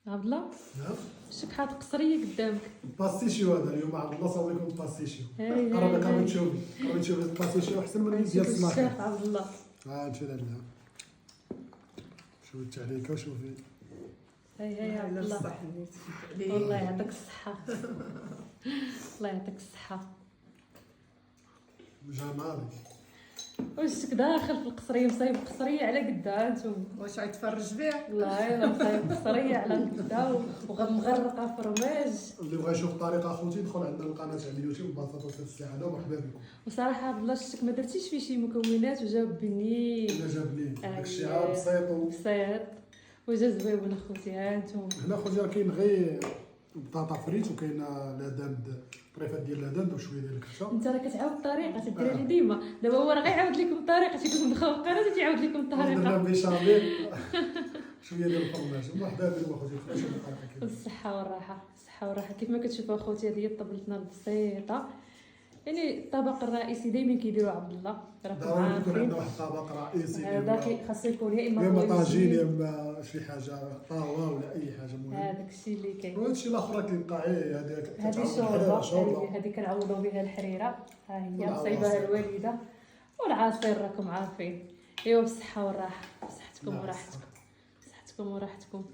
عبد الله نعم. شك حاط قصريه قدامك. باستيشيو هذا اليوم عبد الله صاوب لكم باستيشيو. هاي قرب تشوفي الباستيشيو احسن من ديال السماك. الشيخ عبد الله نمشي لهنا. شوفي التعليكه وشوفي. هاي يا عبد الله والله يعطيك الصحه. الله يعطيك الصحه. جمالي. وشك داخل في القصريه مصايب قصريه على قدها انتم. واش غيتفرج بها؟ والله الا مصايب قصريه على قدها ومغرقه فرماج. اللي بغى يشوف الطريقه اخوتي يدخل عندنا القناه على اليوتيوب ببساطه الساعه ومرحبا بكم. وصراحه عبد الله شتك ما درتيش فيه شي مكونات وجاب بنين. انا جابني داكشي عا بسيط بسيط وجا زويون اخوتي. ها انتم هنا خوتي راه كاين غير بطاطا فريت وكاين لادان بريفات ديال لادان وشويه ديال الكرشه. انت راه كتعاود الطريقه تديرها لي ديما. دابا هو راه غيعاود لكم الطريقه تيكون دخل القناه تيعاود لكم درنا الطريقه. بيشاميل شويه ديال الفرماج. مرحبا بكم اخوتي في شي الطريقه كده. بالصحه والراحه. الصحه والراحه. كيف ما كتشوفوا اخوتي هذه هي طبلتنا البسيطه. يعني الطبق الرئيسي دائما كيديروا عبد الله راكم ضروري يكون عندنا عارفين. واحد الطبق رئيسي هذا خاصو يكون يا اما اما طاجين يا بويزين. اما شي حاجه طاوه ولا اي حاجه مهم. هذاك الشيء اللي كاين. وهادشي الاخر كيبقى غير هذيك هذه شوربه. هذه كنعوضوا بها الحريره. ها هي مصايبها الوالده. والعصير راكم عارفين. ايوا بالصحه والراحه. بصحتكم وراحتكم. بصحتكم وراحتكم.